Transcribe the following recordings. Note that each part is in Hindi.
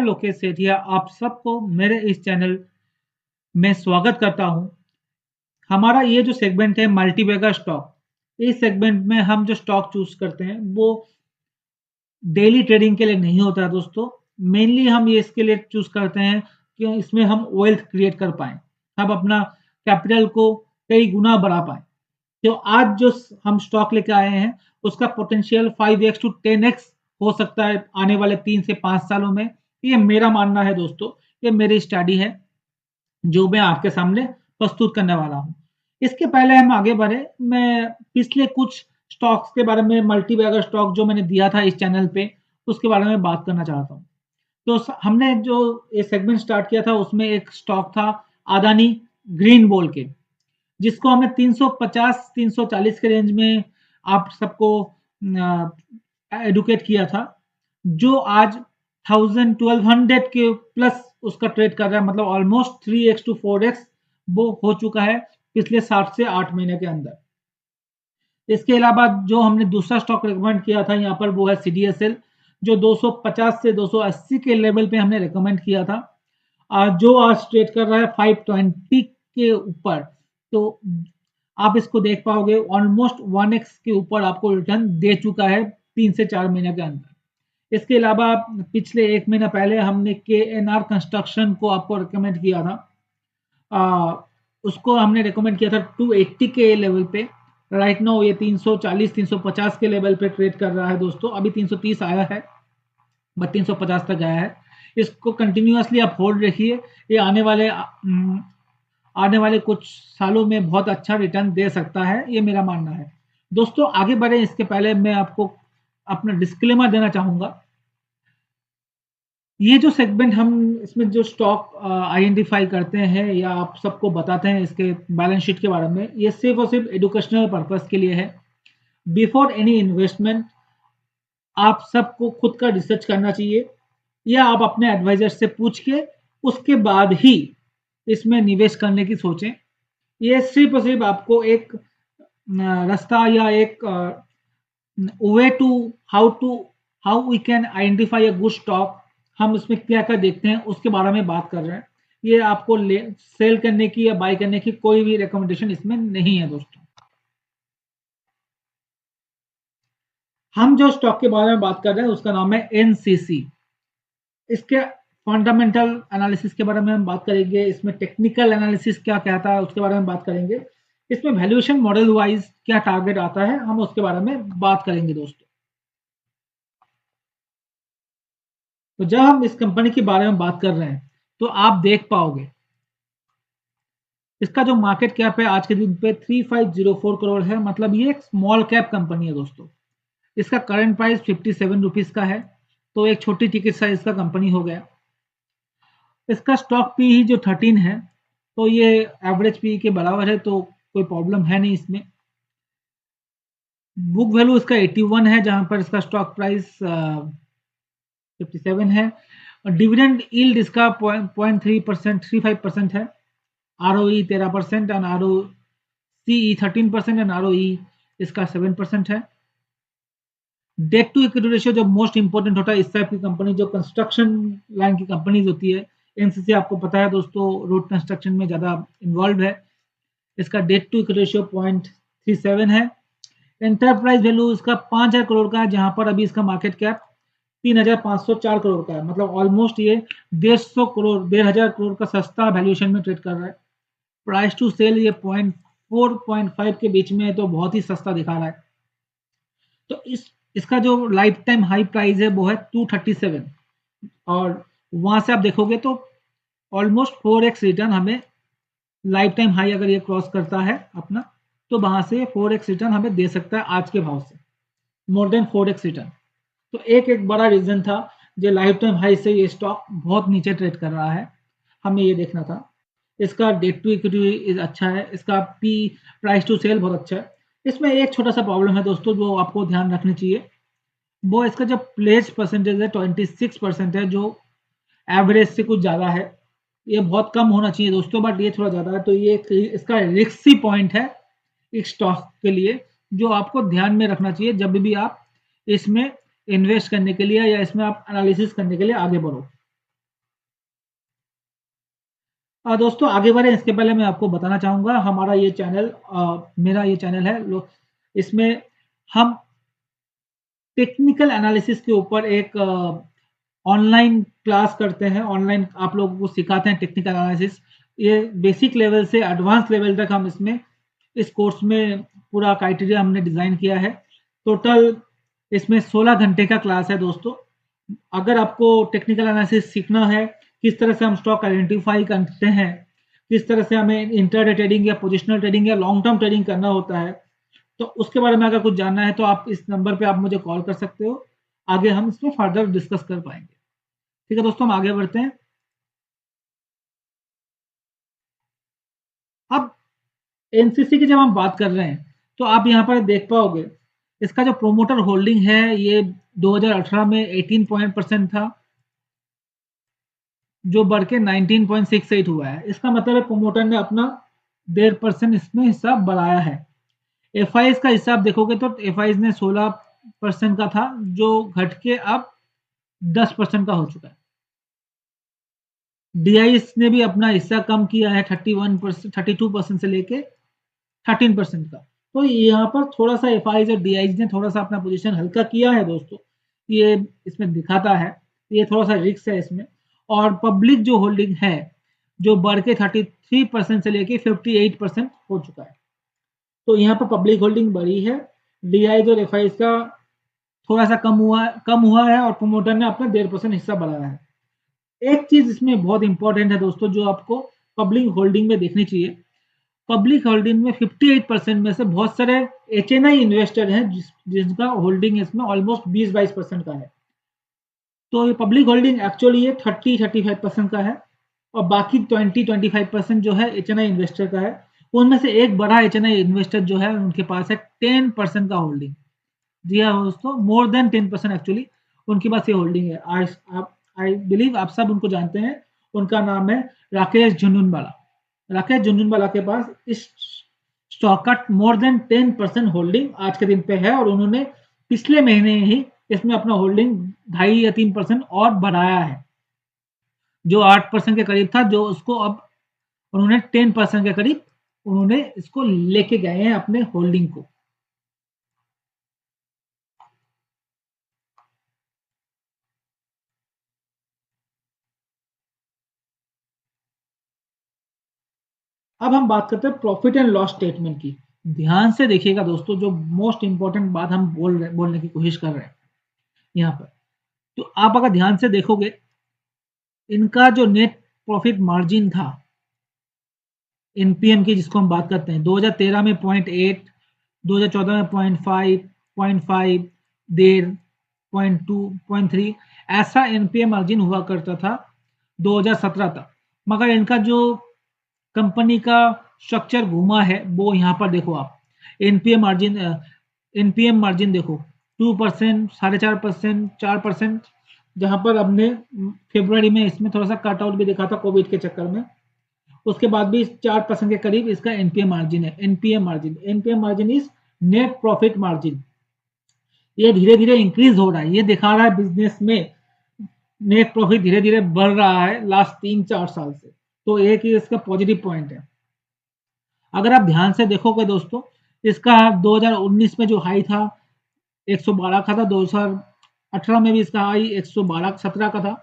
लोकेश सेठिया आप सबको मेरे इस चैनल में स्वागत करता हूं। हमारा ये जो सेगमेंट है मल्टीबैगर स्टॉक, इस सेगमेंट में हम जो स्टॉक चूज करते हैं वो डेली ट्रेडिंग के लिए नहीं होता है दोस्तों। मेनली हम ये इसके लिए चूज करते हैं कि इसमें हम वेल्थ क्रिएट कर पाएं, हम अपना कैपिटल को कई गुना बढ़ा पाएं। तो आज जो हम स्टॉक लेके आए हैं उसका पोटेंशियल 5x टू 10x हो सकता है आने वाले 3 से 5 सालों में। ये मेरा मानना है दोस्तों, ये मेरी स्टडी है जो मैं आपके सामने प्रस्तुत करने वाला हूँ। इसके पहले हम आगे बढ़े, मैं पिछले कुछ स्टॉक्स के बारे में, मल्टीबैगर स्टॉक जो मैंने दिया था इस चैनल पे, उसके बारे में बात करना चाहता हूँ। तो हमने जो ये सेगमेंट स्टार्ट किया था उसमें एक स्टॉक था अदानी ग्रीन बोल के, जिसको हमने 350-340 के रेंज में आप सबको एडुकेट किया था, जो आज 1200 के प्लस उसका ट्रेड कर रहा है, मतलब ऑलमोस्ट 3x टू 4x वो हो चुका है पिछले 7 से 8 महीने के अंदर। इसके अलावा जो हमने दूसरा स्टॉक रिकमेंड किया था यहाँ पर वो है CDSL, जो 250 से 280 के लेवल पे हमने रिकमेंड किया था, जो आज ट्रेड कर रहा है 520 के ऊपर। तो आप इसको देख पाओगे ऑलमोस्ट 1x के ऊपर आपको रिटर्न दे चुका है 3 से 4 महीने के अंदर। इसके अलावा पिछले 1 महीना पहले हमने KNR कंस्ट्रक्शन को आपको रिकमेंड किया था, उसको हमने रिकमेंड किया था 280 के लेवल पे। राइट नाउ ये 340-350 के लेवल पे ट्रेड कर रहा है दोस्तों। अभी 330 आया है बट 350 तक गया है। इसको कंटिन्यूअसली आप होल्ड रखिए, ये आने वाले कुछ सालों में बहुत अच्छा रिटर्न दे सकता है, ये मेरा मानना है दोस्तों। आगे बढ़े इसके पहले मैं आपको अपना डिस्क्लेमर देना चाहूंगा। ये जो सेगमेंट हम इसमें जो स्टॉक आइडेंटिफाई करते हैं या आप सबको बताते हैं इसके बैलेंस शीट के बारे में, ये सिर्फ और सिर्फ एजुकेशनल पर्पस के लिए है। बिफोर एनी इन्वेस्टमेंट आप सबको खुद का रिसर्च करना चाहिए या आप अपने एडवाइजर से पूछ के उसके बाद ही इसमें निवेश करने की सोचें। ये सिर्फ और सिर्फ आपको एक रास्ता या एक way to how we can identify a good stock, हम उसमें क्या क्या देखते हैं उसके बारे में बात कर रहे हैं। ये आपको सेल करने की या बाय करने की कोई भी रिकमेंडेशन इसमें नहीं है दोस्तों। हम जो स्टॉक के बारे में बात कर रहे हैं उसका नाम है NCC। इसके फंडामेंटल एनालिसिस के बारे में हम बात करेंगे, इसमें टेक्निकल एनालिसिस क्या कहता है उसके बारे में बात करेंगे, इसमें वैल्यूएशन मॉडल वाइज क्या टारगेट आता है हम उसके बारे में बात करेंगे दोस्तों। तो जब हम इस कंपनी के बारे में बात कर रहे हैं तो आप देख पाओगे इसका जो मार्केट कैप है आज के दिन पे 3504 करोड़ है, मतलब ये एक स्मॉल कैप कंपनी है दोस्तों। इसका करंट प्राइस 57 रुपीज का है, तो एक छोटी टिकट साइज का कंपनी हो गया। इसका स्टॉक पी ही जो 13 है, तो ये एवरेज पी के बराबर है, तो कोई प्रॉब्लम है नहीं इसमें। बुक वैल्यू इसका 81 है, जहां पर इसका स्टॉक प्राइस 57 है। डिविडेंड यील्ड इसका 0.35% है। ROE 13% and ROCE 13% and ROE इसका 7% है। डेट टू इक्विटी रेशियो जो मोस्ट इंपोर्टेंट होता है इस टाइप की कंपनी, जो कंस्ट्रक्शन लाइन की कंपनीज होती है, NCC आपको पता है दोस्तों रोड कंस्ट्रक्शन में ज़्यादा इन्वॉल्व है। इसका डेट टू इक्विटी रेशियो 0.37 है। एंटरप्राइज वैल्यू इसका 5,000 करोड़ का है, जहां पर अभी इसका मार्केट कैप 3,504 करोड़ का है, मतलब ऑलमोस्ट ये 1,500 करोड़ का सस्ता वैल्यूएशन में ट्रेड कर रहा है। प्राइस टू सेल ये 0.4-0.5 के बीच में है, तो बहुत ही सस्ता दिखा रहा है। तो इसका जो लाइफ टाइम हाई प्राइस है वो है 237, और वहां से आप देखोगे तो ऑलमोस्ट 4x रिटर्न हमें लाइफ टाइम हाई अगर ये क्रॉस करता है अपना, तो वहां से 4x रिटर्न हमें दे सकता है आज के भाव से, मोर देन 4x रिटर्न। तो एक बड़ा रीजन था जो लाइफ टाइम हाई से ये स्टॉक बहुत नीचे ट्रेड कर रहा है, हमें ये देखना था। इसका डेट टू इक्विटी अच्छा है, इसका पी प्राइस टू सेल बहुत अच्छा है। इसमें एक छोटा सा प्रॉब्लम है दोस्तों जो आपको ध्यान रखनी चाहिए, वो इसका जो प्लेज परसेंटेज है 26% है, जो एवरेज से कुछ ज़्यादा है। ये बहुत कम होना चाहिए दोस्तों, बट ये थोड़ा ज़्यादा है, तो ये इसका रिस्की पॉइंट है एक स्टॉक के लिए, जो आपको ध्यान में रखना चाहिए जब भी आप इसमें इन्वेस्ट करने के लिए या इसमें आप एनालिसिस करने के लिए आगे बढ़ो। दोस्तों आगे बढ़े इसके पहले मैं आपको बताना चाहूँगा, हमारा ये चैनल मेरा ये चैनल है इसमें हम टेक्निकल एनालिसिस के ऊपर एक ऑनलाइन क्लास करते हैं, ऑनलाइन आप लोगों को सिखाते हैं टेक्निकल एनालिसिस। ये बेसिक लेवल से एडवांस लेवल तक हम इसमें इस कोर्स में पूरा क्राइटेरिया हमने डिज़ाइन किया है। टोटल इसमें 16 घंटे का क्लास है दोस्तों। अगर आपको टेक्निकल एनालिसिस सीखना है, किस तरह से हम स्टॉक आइडेंटिफाई करते हैं, किस तरह से हमें इंट्राडे ट्रेडिंग या पोजिशनल ट्रेडिंग या लॉन्ग टर्म ट्रेडिंग करना होता है, तो उसके बारे में अगर कुछ जानना है तो आप इस नंबर पे आप मुझे कॉल कर सकते हो। आगे हम इसमें फर्दर डिस्कस कर पाएंगे। ठीक है दोस्तों, हम आगे बढ़ते हैं। अब एनसीसी की जब हम बात कर रहे हैं तो आप यहाँ पर देख पाओगे इसका जो प्रोमोटर होल्डिंग है ये 2018 में 18% था, जो बढ़ के 19.68 हुआ है। इसका मतलब है प्रोमोटर ने अपना 1.5% इसमें हिस्सा बढ़ाया है। एफ का हिस्सा आप देखोगे तो एफ ने 16% का था, जो घट के अब 10% का हो चुका है। डीआईएस ने भी अपना हिस्सा कम किया है 31%, 32% से लेके 13% का। तो यहाँ पर थोड़ा सा एफ और डीआईएस ने थोड़ा सा अपना पोजीशन हल्का किया है दोस्तों, ये इसमें दिखाता है। ये थोड़ा सा रिस्क है इसमें। और पब्लिक जो होल्डिंग है जो बढ़ के 33% से लेके 58% हो चुका है। तो यहाँ पर पब्लिक होल्डिंग बढ़ी है। डीआईएस और एफ का थोड़ा सा कम हुआ है और प्रोमोटर ने अपना 1.5% हिस्सा बढ़ाया है। एक चीज इसमें बहुत इंपॉर्टेंट है दोस्तों, जो आपको पब्लिक होल्डिंग में देखनी चाहिए। पब्लिक होल्डिंग में 58% में से बहुत सारे एचएनआई इन्वेस्टर हैं जिनका होल्डिंग इसमें ऑलमोस्ट 20-22% का है। तो ये पब्लिक होल्डिंग एक्चुअली ये 30-35% का है और बाकी 20-25% जो है एचएनआई इन्वेस्टर का है। उनमें से एक बड़ा एचएनआई इन्वेस्टर जो है उनके पास है 10% का होल्डिंग। जी हाँ दोस्तों, मोर देन 10% एक्चुअली उनके पास ये होल्डिंग है। आई बिलीव आप सब उनको जानते हैं। उनका नाम है राकेश झुनझुनवाला। राकेश झुनझुनवाला के पास इस स्टॉक का मोर देन 10% होल्डिंग आज के दिन पे है और उन्होंने पिछले महीने ही इसमें अपना होल्डिंग 2.5 या 3% और बढ़ाया है, जो 8% के करीब था, जो उसको अब उन्होंने 10% के करीब उन्होंने इसको लेके गए हैं अपने होल्डिंग को। अब हम बात करते हैं प्रॉफिट एंड लॉस स्टेटमेंट की। ध्यान से देखिएगा दोस्तों, जो मोस्ट इंपॉर्टेंट बात हम बोलने की कोशिश कर रहे हैं यहाँ पर। तो आप अगर ध्यान से देखोगे, इनका जो नेट प्रॉफिट मार्जिन था एनपीएम की, जिसको हम बात करते हैं, 2013 में 0.8, 2014 में 0.5, 0.5, 1.5, 0.2, 0.3, ऐसा एनपीएम मार्जिन हुआ करता था 2017 तक। मगर इनका जो कंपनी का स्ट्रक्चर घूमा है वो यहाँ पर देखो आप। एनपीएम मार्जिन देखो, 2%, 4.5%, 4%, जहाँ पर हमने फरवरी में इसमें थोड़ा सा कट आउट भी देखा था कोविड के चक्कर में। उसके बाद भी 4% के करीब इसका एनपीएम मार्जिन है। NPM margin is net profit margin. ये धीरे धीरे इंक्रीज हो रहा है, ये दिखा रहा है बिजनेस में नेट प्रॉफिट धीरे धीरे बढ़ रहा है लास्ट 3-4 साल से। तो एक ही इसका पॉजिटिव पॉइंट है। अगर आप ध्यान से देखोगे दोस्तों, इसका 2019 में जो हाई था 112 का था, 2018 में भी इसका हाई 112-17 का था।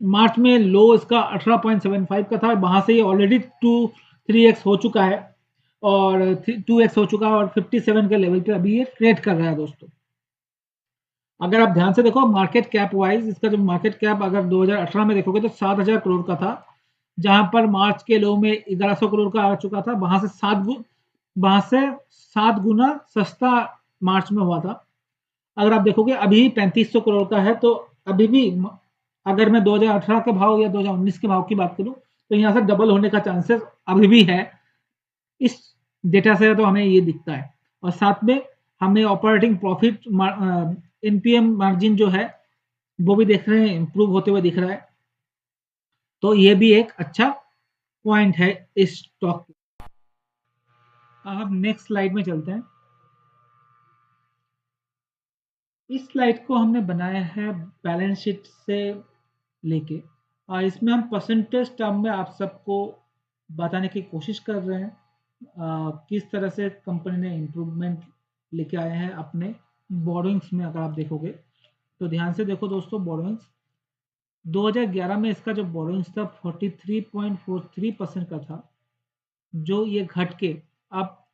मार्च में लो इसका 18.75 का था। वहां से ये ऑलरेडी 3x हो चुका है और 2x हो चुका है और 57 के लेवल पे अभी ये ट्रेड कर रहा है दोस्तों। अगर आप ध्यान से देखो मार्केट कैप वाइज, इसका जो मार्केट कैप अगर 2018 में देखोगे तो 7,000 करोड़ का था, जहां पर मार्च के लो में 1100 करोड़ का आ चुका था। वहां से 7 गुना सस्ता मार्च में हुआ था। अगर आप देखोगे अभी 3500 करोड़ का है। तो अभी भी अगर मैं 2018 के भाव या 2019 के भाव की बात करूं तो यहाँ से डबल होने का चांसेस अभी भी है। इस डेटा से तो हमें ये दिखता है। और साथ में हमें ऑपरेटिंग प्रॉफिट एनपीएम मार्जिन जो है वो भी देख रहे हैं इंप्रूव होते हुए दिख रहा है। तो ये भी एक अच्छा पॉइंट है इस स्टॉक। अब नेक्स्ट स्लाइड में चलते हैं। इस स्लाइड को हमने बनाया है बैलेंस शीट से लेके इसमें हम परसेंटेज टर्म में आप सबको बताने की कोशिश कर रहे हैं किस तरह से कंपनी ने इम्प्रूवमेंट लेके आए हैं अपने बोरोइंग्स में। अगर आप देखोगे तो ध्यान से देखो दोस्तों, बोरोइंग्स 2011 में इसका जो बोरोइंग्स था 43.43% का था, जो ये घट के अब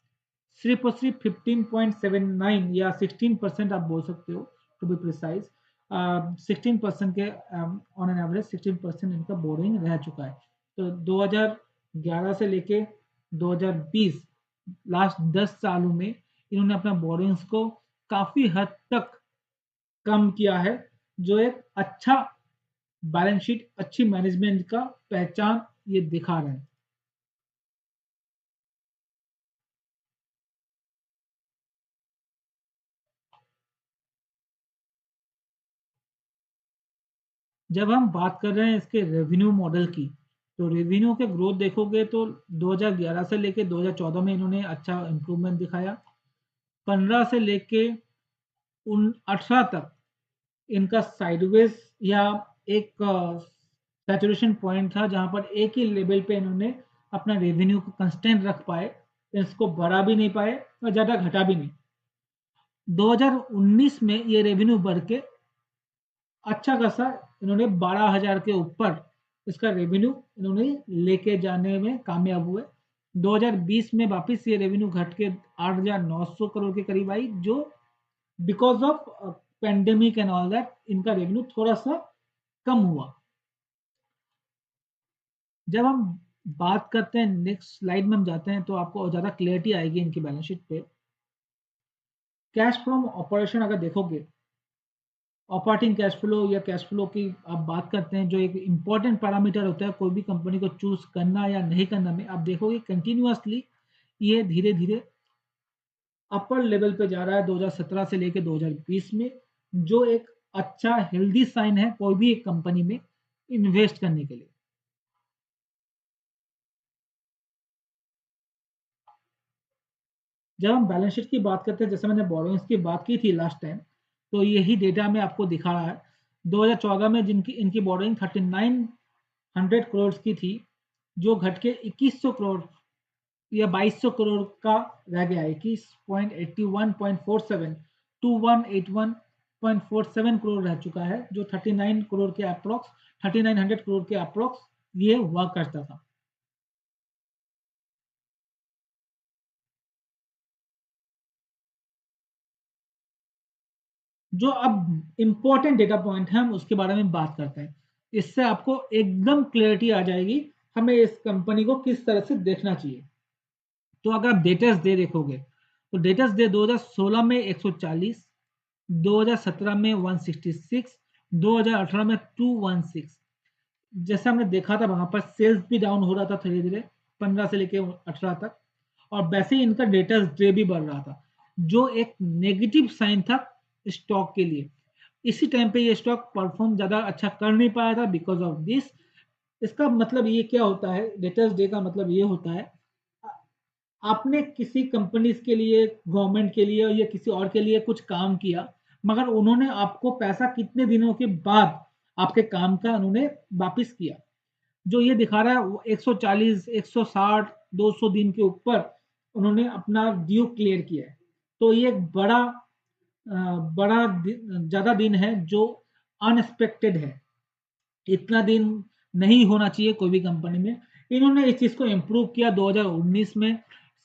सिर्फ और सिर्फ 15.79 या 16% आप बोल सकते हो, टू बी प्रिसाइज 16% के ऑन एन एवरेज 16% इनका बोरिंग रह चुका है। तो 2011 से लेके 2020 लास्ट 10 सालों में इन्होंने अपना बोरिंग्स को काफी हद तक कम किया है, जो एक अच्छा बैलेंस शीट, अच्छी मैनेजमेंट का पहचान ये दिखा रहे हैं। जब हम बात कर रहे हैं इसके रेवेन्यू मॉडल की, तो रेवेन्यू के ग्रोथ देखोगे तो 2011 से लेके 2014 में इन्होंने अच्छा इंप्रूवमेंट दिखाया। 15 से लेके 18 तक इनका साइडवेज या एक सैचुरेशन पॉइंट था, जहां पर एक ही लेवल पे इन्होंने अपना रेवेन्यू को कंस्टेंट रख पाए, इसको बढ़ा भी नहीं पाए और ज़्यादा घटा भी नहीं। 2019 में ये रेवेन्यू बढ़ के अच्छा खासा इन्होंने 12,000 के ऊपर इसका रेवेन्यू इन्होंने लेके जाने में कामयाब हुए। 2020 में वापस ये रेवेन्यू घट के 8,900 करोड़ के करीब आई, जो because of pandemic and all that इनका रेवेन्यू थोड़ा सा कम हुआ। जब हम बात करते हैं, नेक्स्ट स्लाइड में हम जाते हैं, तो आपको ज़्यादा क्लियरिटी आएगी इनकी बैलेंस शीट पे। कैश फ्रॉम ऑपरेशन अगर देखोगे, ऑपरेटिंग कैश फ्लो या कैश फ्लो की आप बात करते हैं, जो एक इंपॉर्टेंट पैरामीटर होता है कोई भी कंपनी को चूज करना या नहीं करना में, आप देखोगे कंटिन्यूअसली ये धीरे धीरे अपर लेवल पे जा रहा है 2017 से लेकर 2020 में, जो एक अच्छा हेल्दी साइन है कोई भी एक कंपनी में इन्वेस्ट करने के लिए। जब हम बैलेंस शीट की बात करते हैं, जैसे मैंने बोरोइंग्स की बात की थी लास्ट टाइम, तो यही डेटा में आपको दिखा रहा है। 2014 में जिनकी इनकी बोरोइंग 3900 करोड़ की थी, जो घट के 2100 करोड़ या 2200 करोड़ का रह गया, 21.81.47 2181.47 करोड़ रह चुका है, जो 39 करोड़ के अप्रोक्स 3900 करोड़ के अप्रोक्स ये हुआ करता था। जो अब इंपॉर्टेंट डेटा पॉइंट है हम उसके बारे में बात करते हैं, इससे आपको एकदम क्लियरिटी आ जाएगी हमें इस कंपनी को किस तरह से देखना चाहिए। तो अगर आप डेटर्स डे देखोगे, तो डेटर्स डे 2016 में 140, 2017 में 166, 2018 में 216। जैसे हमने देखा था वहां पर सेल्स भी डाउन हो रहा था धीरे धीरे 15 से लेके 18 तक, और वैसे ही इनका डेटर्स डे भी बढ़ रहा था, जो एक नेगेटिव साइन था स्टॉक के लिए। इसी टाइम पे ये स्टॉक परफॉर्म ज्यादा अच्छा कर नहीं पाया था बिकॉज ऑफ दिस। इसका मतलब ये क्या होता है, डेटर्स डे का मतलब ये होता है, आपने किसी कंपनीज के लिए, गवर्नमेंट के लिए या किसी और के लिए कुछ काम किया, मगर उन्होंने आपको पैसा कितने दिनों के बाद आपके काम का उन्होंने वापिस किया। जो ये दिखा रहा है वो 140, 160, 200 दिन के ऊपर उन्होंने अपना ड्यू क्लियर किया है। तो ये एक बड़ा ज्यादा दिन है, जो अनएक्सपेक्टेड है। इतना दिन नहीं होना चाहिए कोई भी कंपनी में। इन्होंने इस चीज को इम्प्रूव किया 2019 में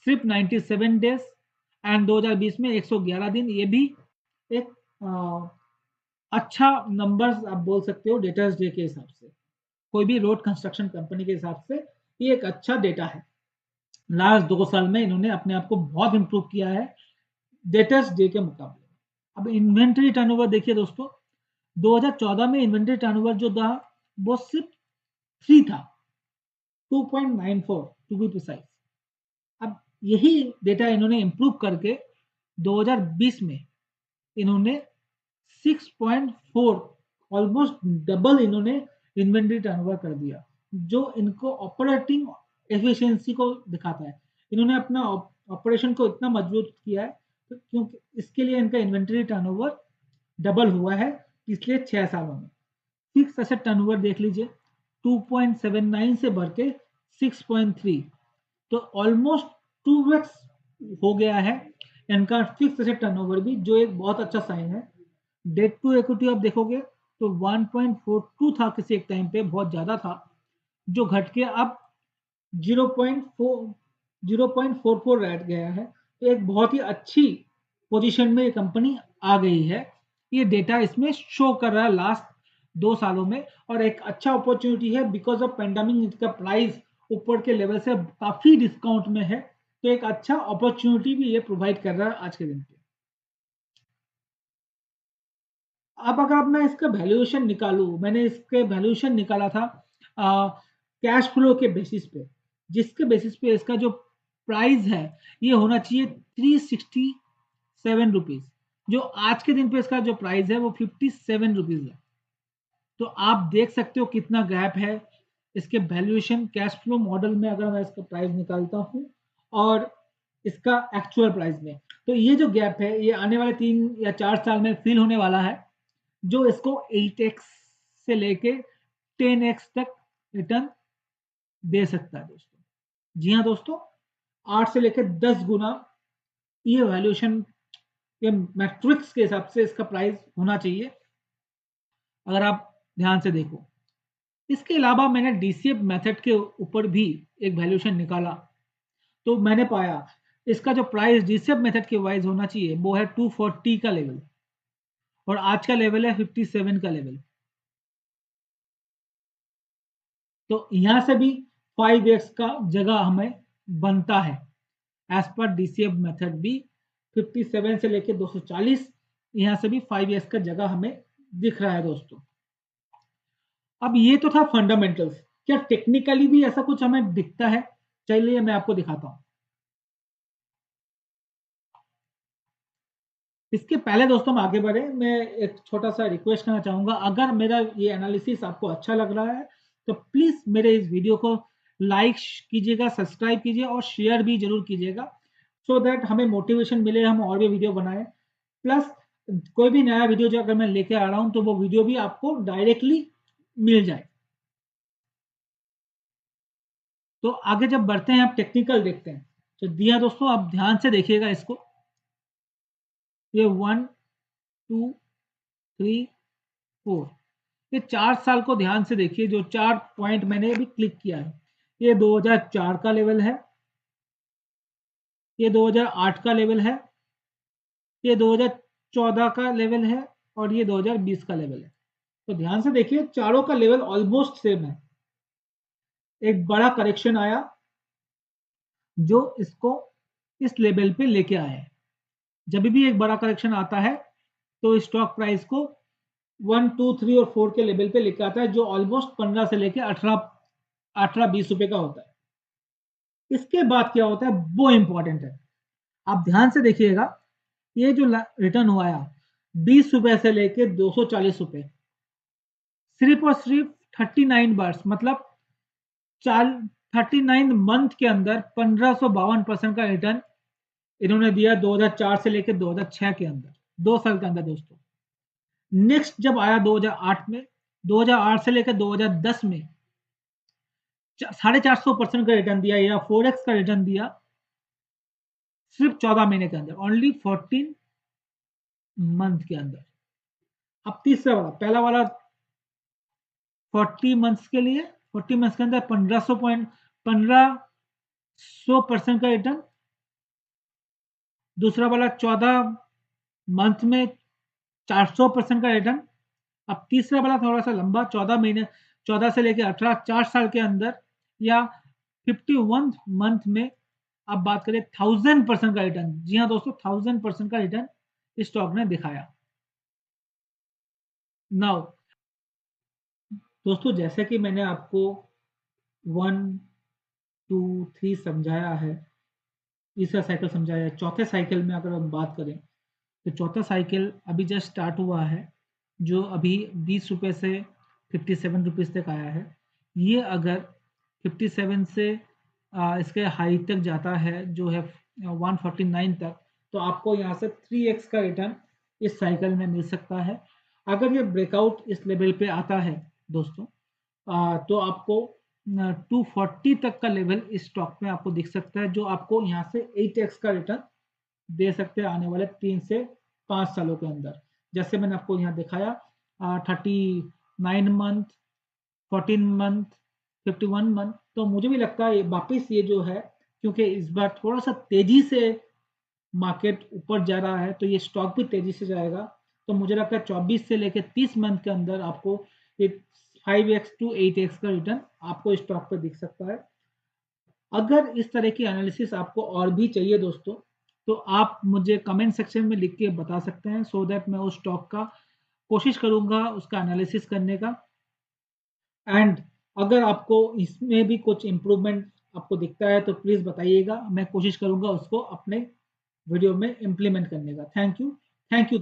सिर्फ 97 डेज, एंड 2020 में 111 दिन। ये भी एक अच्छा नंबर्स आप बोल सकते हो डेटर्स डे के हिसाब से, कोई भी रोड कंस्ट्रक्शन कंपनी के हिसाब से ये एक अच्छा डेटा है। लास्ट 2 साल में इन्होंने अपने आप को बहुत इंप्रूव किया है डेटर्स डे के मुकाबले। अब इन्वेंट्री टर्नओवर देखिए दोस्तों, 2014 में इन्वेंट्री टर्नओवर जो था वो सिर्फ 3 था, 2.94 टू बी प्रिसाइज। अब यही डेटा इन्होंने इंप्रूव करके 2020 में इन्होंने 6.4, ऑलमोस्ट डबल इन्होंने इन्वेंट्री टर्नओवर कर दिया, जो इनको ऑपरेटिंग एफिशिएंसी को दिखाता है। इन्होंने अपना ऑपरेशन को इतना मजबूत किया है, तो क्योंकि इसके लिए इनका इन्वेंट्री टर्नओवर डबल हुआ है पिछले 6 सालों में। फिक्स एसेट टर्नओवर देख लीजिए, 2.79 से बढ़ के 6.3, तो ऑलमोस्ट 2x हो गया है इनका फिक्स एसेट टर्नओवर भी, जो एक बहुत अच्छा साइन है। डेट टू इक्विटी आप देखोगे तो 1.42 था किसी एक टाइम पे, बहुत ज्यादा था, जो घट के अब 0.44 रह गया है। तो एक बहुत ही अच्छी पोजीशन में ये कंपनी आ गई है। ये डेटा इसमें शो कर रहा है लास्ट 2 सालों में, और एक अच्छा अपॉर्चुनिटी है बिकॉज ऑफ पेंडेमिक, इसका प्राइस ऊपर के लेवल से काफी डिस्काउंट में है, तो एक अच्छा अपॉर्चुनिटी भी ये प्रोवाइड कर रहा है आज के दिन पे। अब अगर मैं इसका वैल्यूएशन निकालू, मैंने इसके वैल्यूएशन निकाला था कैश फ्लो के बेसिस पे, जिसके बेसिस पे इसका जो प्राइस है ये होना चाहिए 367 रुपीज। जो आज के दिन पे इसका जो प्राइस है वो 57 रुपीज है। तो आप देख सकते हो कितना गैप है इसके वैल्यूएशन कैश फ्लो मॉडल में, अगर मैं इसका प्राइस निकालता हूँ और इसका एक्चुअल प्राइस में, तो ये जो गैप है ये आने वाले 3 या 4 साल में फिल होने वाला है, जो इसको 8x से लेके 10x तक रिटर्न दे सकता है दोस्तों। जी हाँ दोस्तों, 8 से लेकर 10 गुना ये वैल्यूएशन के मैट्रिक्स के हिसाब से इसका प्राइस होना चाहिए, अगर आप ध्यान से देखो। इसके अलावा मैंने डीसीएफ मेथड के ऊपर भी एक वैल्यूएशन निकाला, तो मैंने पाया इसका जो प्राइस डीसीएफ मेथड के वाइज होना चाहिए वो है 240 का लेवल, और आज का लेवल है 57 का लेवल। तो यहां से भी 5x का जगह हमें बनता है एज पर डीसीएफ मेथड भी। 57 से लेकर 240, यहां से भी 5x का जगह हमें दिख रहा है दोस्तों। अब ये तो था फंडामेंटल्स, क्या टेक्निकली भी ऐसा कुछ हमें दिखता है? चलिए मैं आपको दिखाता हूं। इसके पहले दोस्तों हम आगे बढ़े, मैं एक छोटा सा रिक्वेस्ट करना चाहूंगा, अगर मेरा ये एनालिसिस आपको अच्छा लग रहा है तो प्लीज मेरे इस वीडियो को लाइक कीजिएगा, सब्सक्राइब कीजिए और शेयर भी जरूर कीजिएगा, सो दैट हमें मोटिवेशन मिले, हम और भी वीडियो बनाएं। प्लस कोई भी नया वीडियो जो अगर मैं लेके आ रहा हूं तो वो वीडियो भी आपको डायरेक्टली मिल जाए। तो आगे जब बढ़ते हैं, आप टेक्निकल देखते हैं, तो दिया दोस्तों आप ध्यान से देखिएगा इसको। ये 1 2 3 4, ये 4 साल को ध्यान से देखिए, जो 4 पॉइंट मैंने अभी क्लिक किया है, ये 2004 का लेवल है, ये 2008 का लेवल है, ये 2014 का लेवल है, और ये 2020 का लेवल है। तो ध्यान से देखिए, चारों का लेवल ऑलमोस्ट सेम है। एक बड़ा करेक्शन आया जो इसको इस लेवल पे लेके आया है। जब भी एक बड़ा करेक्शन आता है तो स्टॉक प्राइस को 1 2 3 और 4 के लेवल पे लेके आता है, जो ऑलमोस्ट 15 से लेके 18 18 20 रुपए का होता है। इसके बाद क्या होता है वो इंपॉर्टेंट है, आप ध्यान से देखिएगा। ये जो रिटर्न हुआ है 20 रुपए से लेके 240 रुपए, सिर्फ और सिर्फ 39 बार, मतलब 39 मंथ के अंदर 1552% का रिटर्न इन्होंने दिया 2004 से लेकर 2006 के अंदर, 2 साल के अंदर दोस्तों। नेक्स्ट जब आया 2008 में, 2008 से लेकर 2010 में 450% का रिटर्न दिया, या 4x का रिटर्न दिया सिर्फ 14 महीने के अंदर, ओनली 14 मंथ के अंदर। अब तीसरा वाला, पहला वाला 40 मंथ्स के लिए, 40 मंथ्स के अंदर 1500% का रिटर्न। दूसरा वाला 14 मंथ में 400% का रिटर्न। अब तीसरा वाला थोड़ा सा लंबा, 14 महीने, 14 से लेकर 18, 4 साल के अंदर, या 51 मंथ में आप बात करें 1000% का रिटर्न। जी हाँ दोस्तों, 1000% का रिटर्न इस स्टॉक ने दिखाया। नाउ दोस्तों, जैसे कि मैंने आपको 1 2 3 समझाया है, तीसरा साइकिल समझाया है, चौथे साइकिल में अगर हम बात करें तो चौथा साइकिल अभी जस्ट स्टार्ट हुआ है, जो अभी 20 रुपए से 57 रुपीज़ तक आया है। ये अगर 57 से इसके हाई तक जाता है जो है 149 तक, तो आपको यहाँ से 3x का रिटर्न इस साइकिल में मिल सकता है। अगर ये ब्रेकआउट इस लेवल पे आता है दोस्तों, तो आपको 240 तक का लेवल इस स्टॉक में आपको दिख सकता है, जो आपको यहाँ से 8x का रिटर्न दे सकते हैं आने वाले 3 से 5 सालों के अंदर। जैसे मैंने आपको यहाँ दिखाया 39 मंथ, 14 मंथ, 51 मंथ। तो मुझे भी लगता है वापिस ये जो है, क्योंकि इस बार थोड़ा सा तेजी से मार्केट ऊपर जा रहा है, तो ये स्टॉक भी तेजी से जाएगा। तो मुझे लगता है 24 से लेकर 30 मंथ के अंदर आपको 5x to 8x का रिटर्न आपको स्टॉक पे दिख सकता है। अगर इस तरह की एनालिसिस आपको और भी चाहिए दोस्तों, तो आप मुझे कमेंट सेक्शन में लिख के बता सकते हैं, सो दैट मैं उस स्टॉक का कोशिश करूंगा उसका एनालिसिस करने का। एंड अगर आपको इसमें भी कुछ इम्प्रूवमेंट आपको दिखता है तो प्लीज़ बताइएगा, मैं कोशिश करूंगा उसको अपने वीडियो में इम्प्लीमेंट करने का। Thank you. Thank you.